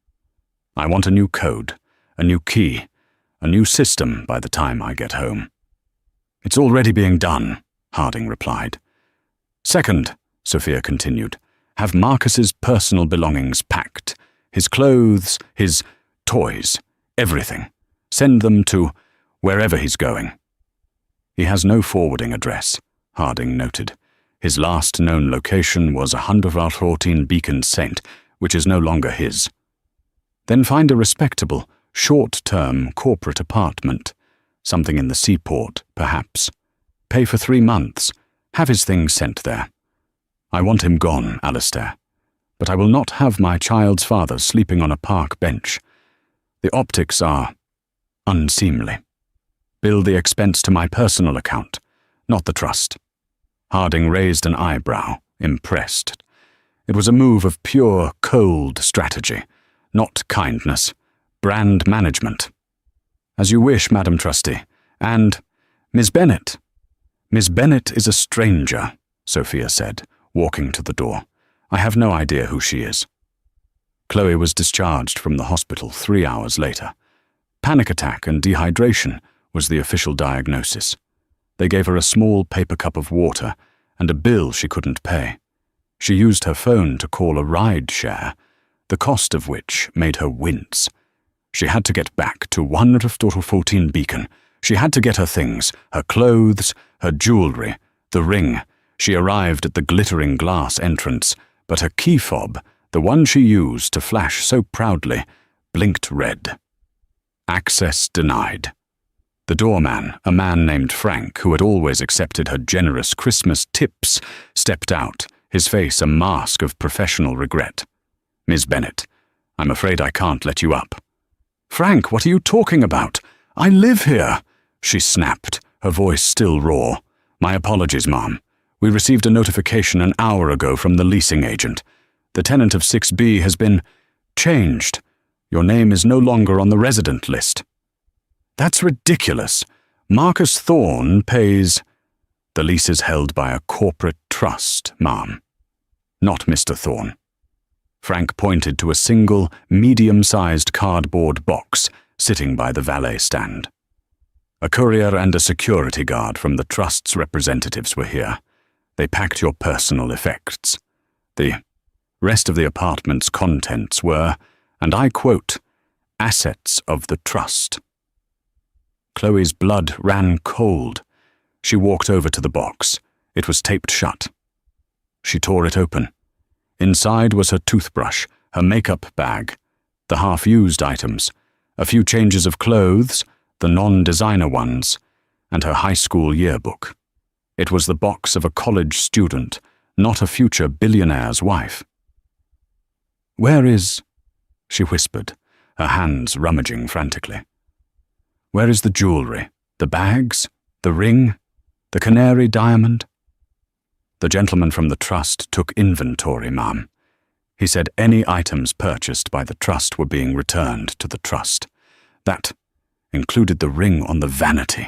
I want a new code, a new key, a new system by the time I get home." "It's already being done," Harding replied. "Second," Sophia continued, "have Marcus's personal belongings packed. His clothes, his toys, everything. Send them to wherever he's going." "He has no forwarding address," Harding noted. "His last known location was 114 Beacon Saint, which is no longer his." "Then find a respectable, short-term corporate apartment. Something in the seaport, perhaps. Pay for 3 months. Have his things sent there. I want him gone, Alistair. But I will not have my child's father sleeping on a park bench. The optics are unseemly. Bill the expense to my personal account, not the trust." Harding raised an eyebrow, impressed. It was a move of pure, cold strategy, not kindness, brand management. "As you wish, Madam Trustee. And Miss Bennet." "Miss Bennet is a stranger," Sophia said, walking to the door. "I have no idea who she is." Chloe was discharged from the hospital 3 hours later. Panic attack and dehydration was the official diagnosis. They gave her a small paper cup of water and a bill she couldn't pay. She used her phone to call a ride share, the cost of which made her wince. She had to get back to 114 Beacon. She had to get her things, her clothes, her jewellery, the ring. She arrived at the glittering glass entrance, but her key fob, the one she used to flash so proudly, blinked red. Access denied. The doorman, a man named Frank, who had always accepted her generous Christmas tips, stepped out, his face a mask of professional regret. "Miss Bennet, I'm afraid I can't let you up." "Frank, what are you talking about? I live here," she snapped, her voice still raw. "My apologies, Ma'am. We received a notification an hour ago from the leasing agent. The tenant of 6B has been changed. Your name is no longer on the resident list." "That's ridiculous. Marcus Thorne pays—" "The lease is held by a corporate trust, Ma'am. Not Mr. Thorne." Frank pointed to a single, medium-sized cardboard box sitting by the valet stand. "A courier and a security guard from the trust's representatives were here. They packed your personal effects. The rest of the apartment's contents were, and I quote, assets of the trust." Chloe's blood ran cold. She walked over to the box. It was taped shut. She tore it open. Inside was her toothbrush, her makeup bag, the half-used items, a few changes of clothes, the non-designer ones, and her high school yearbook. It was the box of a college student, not a future billionaire's wife. "Where is—" she whispered, her hands rummaging frantically. "Where is the jewellery, the bags, the ring, the canary diamond?" "The gentleman from the trust took inventory, Ma'am. He said any items purchased by the trust were being returned to the trust. That included the ring on the vanity.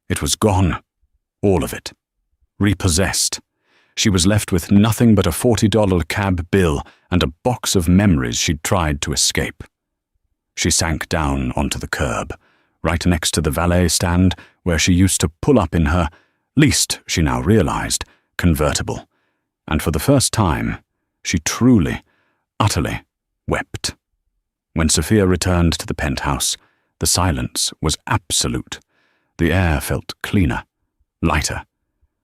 It was gone, all of it, repossessed. She was left with nothing but a $40 cab bill and a box of memories she'd tried to escape." She sank down onto the curb, right next to the valet stand where she used to pull up in her, least she now realized, convertible, and for the first time, she truly, utterly wept. When Sophia returned to the penthouse, the silence was absolute. The air felt cleaner, lighter.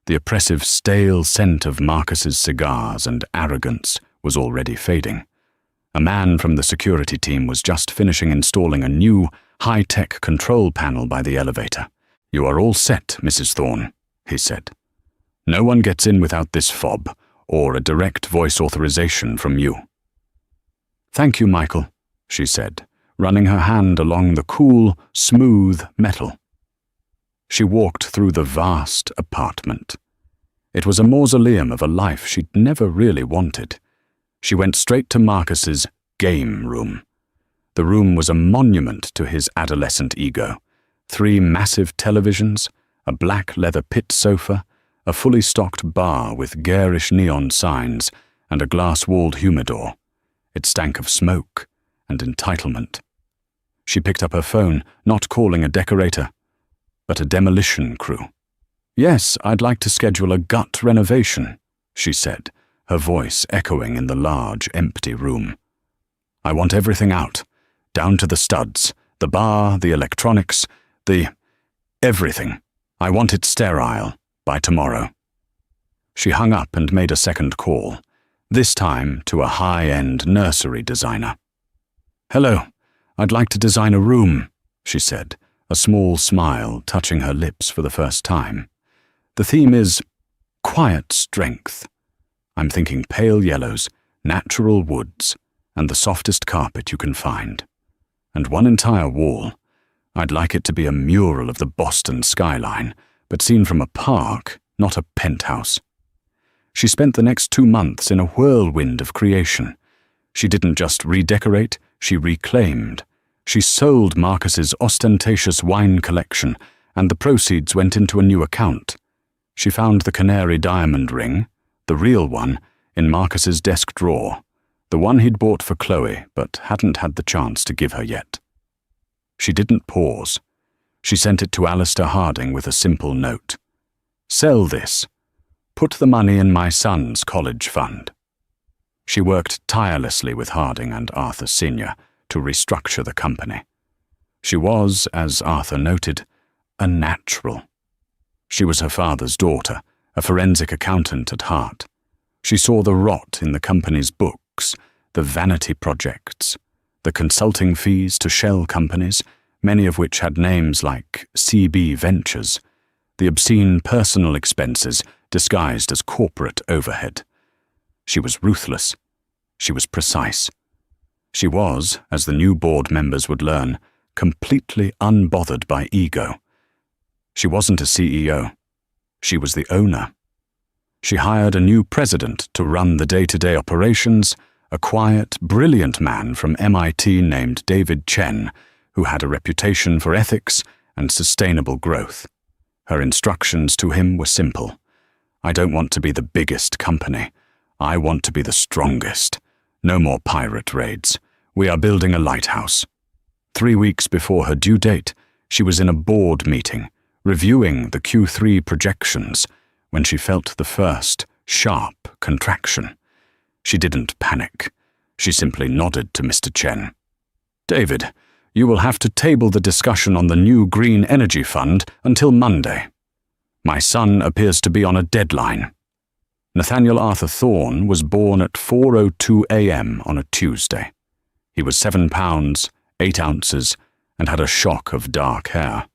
The oppressive stale scent of Marcus's cigars and arrogance was already fading. A man from the security team was just finishing installing a new, high-tech control panel by the elevator. "You are all set, Mrs. Thorne," he said. "No one gets in without this fob, or a direct voice authorization from you." "Thank you, Michael," she said, running her hand along the cool, smooth metal. She walked through the vast apartment. It was a mausoleum of a life she'd never really wanted. She went straight to Marcus's game room. The room was a monument to his adolescent ego. 3 massive televisions, a black leather pit sofa, a fully stocked bar with garish neon signs, and a glass-walled humidor. It stank of smoke and entitlement. She picked up her phone, not calling a decorator, but a demolition crew. "Yes, I'd like to schedule a gut renovation," she said, her voice echoing in the large, empty room. "I want everything out, down to the studs, the bar, the electronics, everything. I want it sterile by tomorrow." She hung up and made a second call, this time to a high-end nursery designer. "Hello, I'd like to design a room," she said, a small smile touching her lips for the first time. "The theme is quiet strength. I'm thinking pale yellows, natural woods, and the softest carpet you can find. And one entire wall. I'd like it to be a mural of the Boston skyline, but seen from a park, not a penthouse." She spent the next 2 months in a whirlwind of creation. She didn't just redecorate, she reclaimed. She sold Marcus's ostentatious wine collection, and the proceeds went into a new account. She found the canary diamond ring, the real one, in Marcus's desk drawer, the one he'd bought for Chloe but hadn't had the chance to give her yet. She didn't pause. She sent it to Alistair Harding with a simple note. "Sell this. Put the money in my son's college fund." She worked tirelessly with Harding and Arthur Sr. to restructure the company. She was, as Arthur noted, a natural. She was her father's daughter, a forensic accountant at heart. She saw the rot in the company's books, the vanity projects, the consulting fees to shell companies, many of which had names like CB Ventures, the obscene personal expenses disguised as corporate overhead. She was ruthless. She was precise. She was, as the new board members would learn, completely unbothered by ego. She wasn't a CEO. She was the owner. She hired a new president to run the day-to-day operations, a quiet, brilliant man from MIT named David Chen, who had a reputation for ethics and sustainable growth. Her instructions to him were simple. "I don't want to be the biggest company. I want to be the strongest. No more pirate raids. We are building a lighthouse." 3 weeks before her due date, she was in a board meeting, reviewing the Q3 projections, when she felt the first, sharp contraction. She didn't panic. She simply nodded to Mr. Chen. "David, you will have to table the discussion on the new green energy fund until Monday. My son appears to be on a deadline." Nathaniel Arthur Thorne was born at 4:02 a.m. on a Tuesday. He was 7 pounds, 8 ounces, and had a shock of dark hair.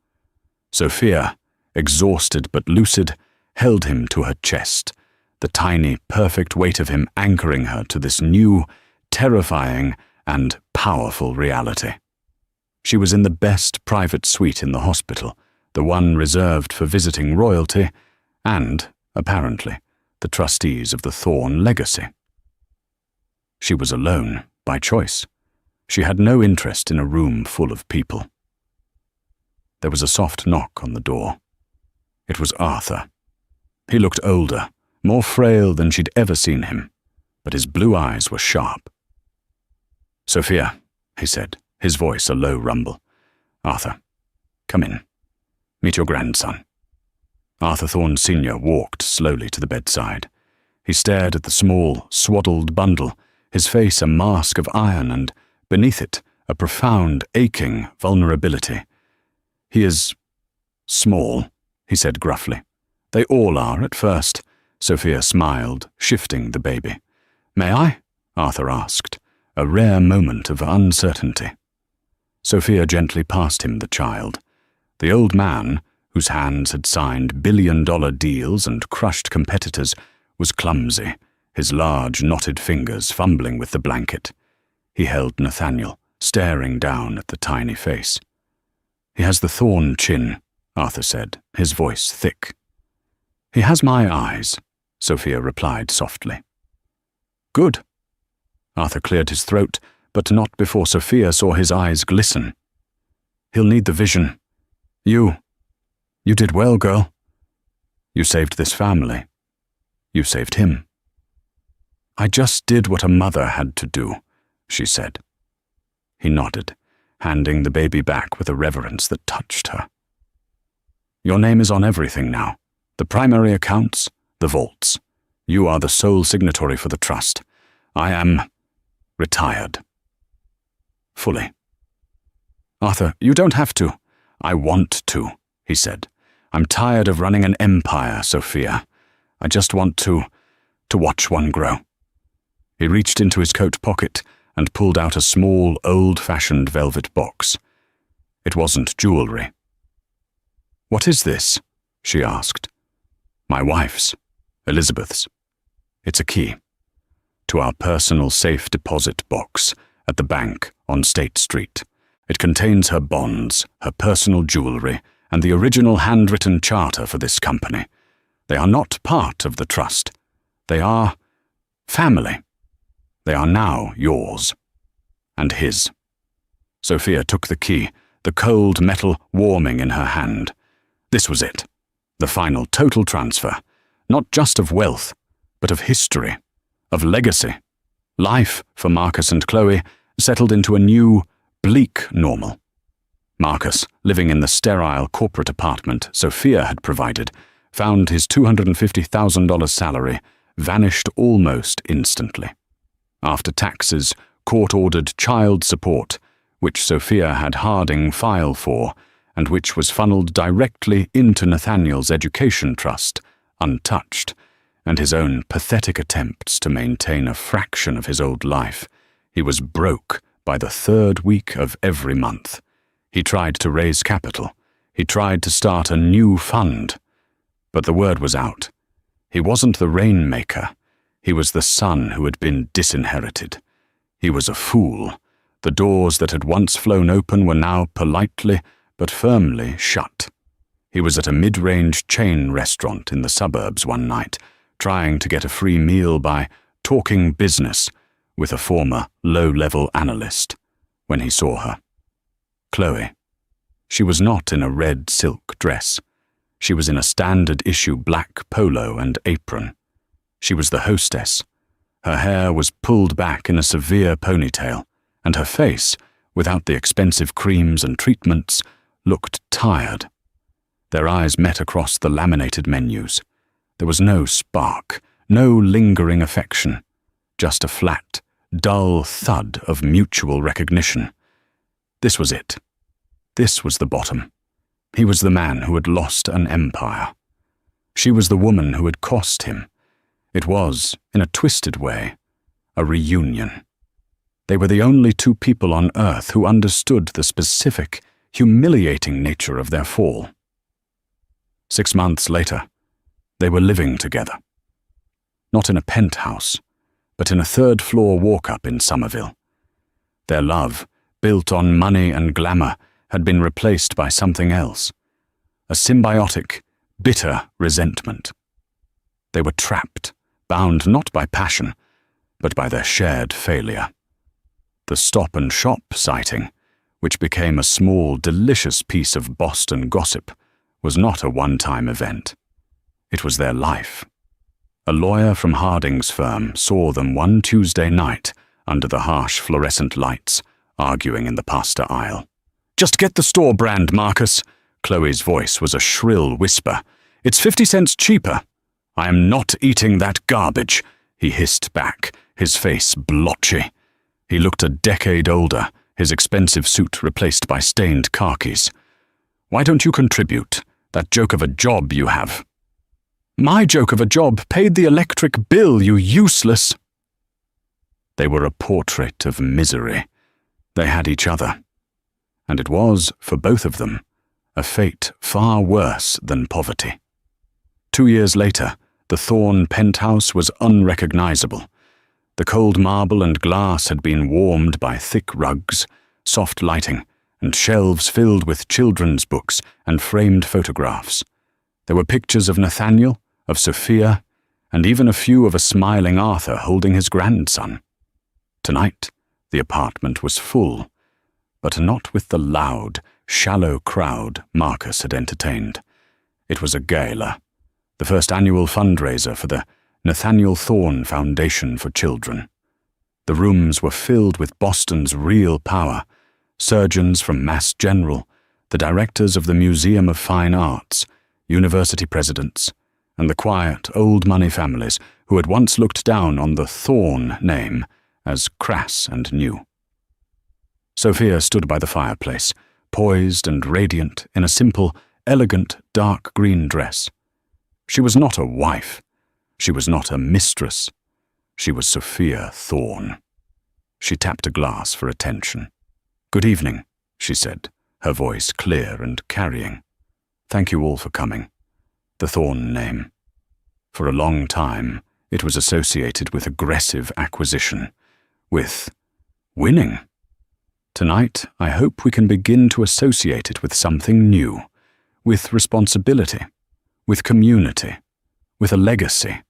Sophia, exhausted but lucid, held him to her chest, the tiny, perfect weight of him anchoring her to this new, terrifying, and powerful reality. She was in the best private suite in the hospital, the one reserved for visiting royalty, and, apparently, the trustees of the Thorne legacy. She was alone, by choice. She had no interest in a room full of people. There was a soft knock on the door. It was Arthur. He looked older, more frail than she'd ever seen him, but his blue eyes were sharp. "Sophia," he said, his voice a low rumble. "Arthur, come in. Meet your grandson." Arthur Thorne Sr. walked slowly to the bedside. He stared at the small, swaddled bundle, his face a mask of iron and, beneath it, a profound, aching vulnerability. "He is small," he said gruffly. "They all are at first." Sophia smiled, shifting the baby. "May I?" Arthur asked, a rare moment of uncertainty. Sophia gently passed him the child. The old man, whose hands had signed billion-dollar deals and crushed competitors, was clumsy, his large, knotted fingers fumbling with the blanket. He held Nathaniel, staring down at the tiny face. "He has the Thorne chin," Arthur said, his voice thick. "He has my eyes," Sophia replied softly. "Good." Arthur cleared his throat, but not before Sophia saw his eyes glisten. "He'll need the vision. You You did well, girl. You saved this family. You saved him. I just did what a mother had to do, she said. He nodded, handing the baby back with a reverence that touched her. Your name is on everything now. The primary accounts, the vaults. You are the sole signatory for the trust. I am retired. Fully. Arthur, you don't have to. I want to, he said. I'm tired of running an empire, Sophia. I just want to watch one grow. He reached into his coat pocket and pulled out a small, old-fashioned velvet box. It wasn't jewelry. What is this? She asked. My wife's, Elizabeth's. It's a key to our personal safe deposit box at the bank on State Street. It contains her bonds, her personal jewelry, and the original handwritten charter for this company. They are not part of the trust. They are family. They are now yours. And his. Sophia took the key, the cold metal warming in her hand. This was it. The final total transfer, not just of wealth, but of history, of legacy. Life for Marcus and Chloe settled into a new, bleak normal. Marcus, living in the sterile corporate apartment Sophia had provided, found his $250,000 salary vanished almost instantly. After taxes, court-ordered child support, which Sophia had Harding file for, and which was funneled directly into Nathaniel's education trust, untouched, and his own pathetic attempts to maintain a fraction of his old life, he was broke by the third week of every month. He tried to raise capital. He tried to start a new fund. But the word was out. He wasn't the rainmaker. He was the son who had been disinherited. He was a fool. The doors that had once flown open were now politely but firmly shut. He was at a mid-range chain restaurant in the suburbs one night, trying to get a free meal by talking business with a former low-level analyst, when he saw her. Chloe. She was not in a red silk dress. She was in a standard-issue black polo and apron. She was the hostess. Her hair was pulled back in a severe ponytail, and her face, without the expensive creams and treatments, looked tired. Their eyes met across the laminated menus. There was no spark, no lingering affection, just a flat, dull thud of mutual recognition. This was it. This was the bottom. He was the man who had lost an empire. She was the woman who had cost him. It was, in a twisted way, a reunion. They were the only two people on earth who understood the specific, humiliating nature of their fall. 6 months later, they were living together. Not in a penthouse, but in a third-floor walk-up in Somerville. Their love, built on money and glamour, had been replaced by something else. A symbiotic, bitter resentment. They were trapped, bound not by passion, but by their shared failure. The Stop and Shop sighting, which became a small, delicious piece of Boston gossip, was not a one-time event. It was their life. A lawyer from Harding's firm saw them one Tuesday night under the harsh fluorescent lights, arguing in the pasta aisle. "Just get the store brand, Marcus." Chloe's voice was a shrill whisper. "It's 50 cents cheaper." "I am not eating that garbage," he hissed back, his face blotchy. He looked a decade older, his expensive suit replaced by stained khakis. "Why don't you contribute? That joke of a job you have." "My joke of a job paid the electric bill, you useless." They were a portrait of misery. They had each other. And it was, for both of them, a fate far worse than poverty. 2 years later, the Thorne penthouse was unrecognizable. The cold marble and glass had been warmed by thick rugs, soft lighting, and shelves filled with children's books and framed photographs. There were pictures of Nathaniel, of Sophia, and even a few of a smiling Arthur holding his grandson. Tonight, the apartment was full, but not with the loud, shallow crowd Marcus had entertained. It was a gala, the first annual fundraiser for the Nathaniel Thorne Foundation for Children. The rooms were filled with Boston's real power, surgeons from Mass General, the directors of the Museum of Fine Arts, university presidents, and the quiet, old-money families who had once looked down on the Thorne name as crass and new. Sophia stood by the fireplace, poised and radiant in a simple, elegant, dark green dress. She was not a wife. She was not a mistress. She was Sophia Thorne. She tapped a glass for attention. "Good evening," she said, her voice clear and carrying. "Thank you all for coming." The Thorne name. For a long time, it was associated with aggressive acquisition, with winning. Tonight, I hope we can begin to associate it with something new, with responsibility, with community, with a legacy.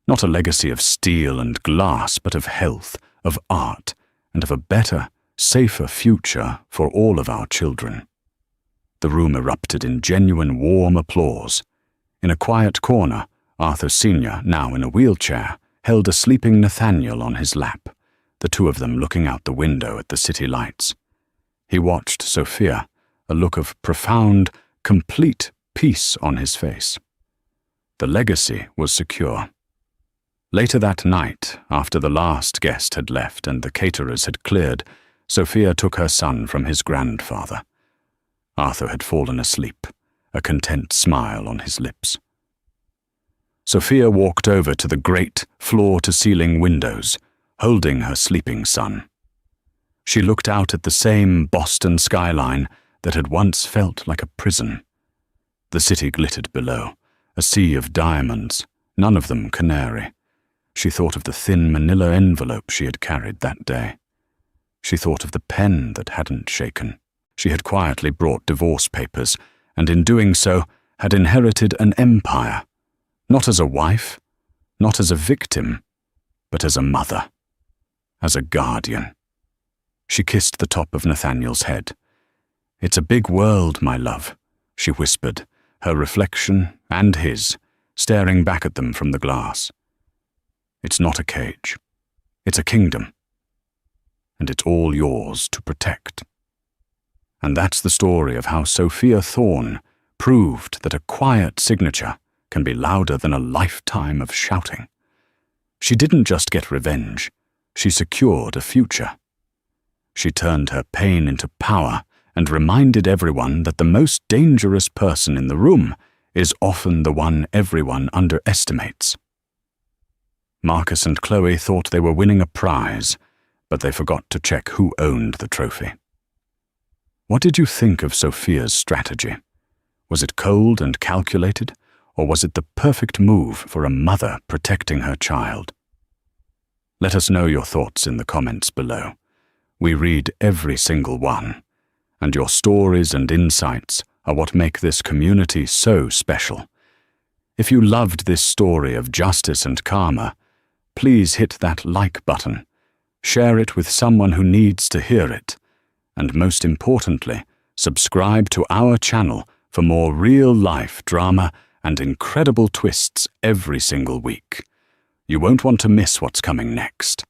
Not a legacy of steel and glass, but of health, of art, and of a better, safer future for all of our children. The room erupted in genuine warm applause. In a quiet corner, Arthur Sr., now in a wheelchair, held a sleeping Nathaniel on his lap, the two of them looking out the window at the city lights. He watched Sophia, a look of profound, complete peace on his face. The legacy was secure. Later that night, after the last guest had left and the caterers had cleared, Sophia took her son from his grandfather. Arthur had fallen asleep, a content smile on his lips. Sophia walked over to the great floor-to-ceiling windows, holding her sleeping son. She looked out at the same Boston skyline that had once felt like a prison. The city glittered below, a sea of diamonds, none of them canary. She thought of the thin manila envelope she had carried that day. She thought of the pen that hadn't shaken. She had quietly brought divorce papers, and in doing so had inherited an empire, not as a wife, not as a victim, but as a mother, as a guardian. She kissed the top of Nathaniel's head. "It's a big world, my love," she whispered, her reflection and his staring back at them from the glass. "It's not a cage. It's a kingdom. And it's all yours to protect." And that's the story of how Sophia Thorne proved that a quiet signature can be louder than a lifetime of shouting. She didn't just get revenge, she secured a future. She turned her pain into power and reminded everyone that the most dangerous person in the room is often the one everyone underestimates. Marcus and Chloe thought they were winning a prize, but they forgot to check who owned the trophy. What did you think of Sophia's strategy? Was it cold and calculated, or was it the perfect move for a mother protecting her child? Let us know your thoughts in the comments below. We read every single one, and your stories and insights are what make this community so special. If you loved this story of justice and karma, please hit that like button, share it with someone who needs to hear it, and most importantly, subscribe to our channel for more real-life drama and incredible twists every single week. You won't want to miss what's coming next.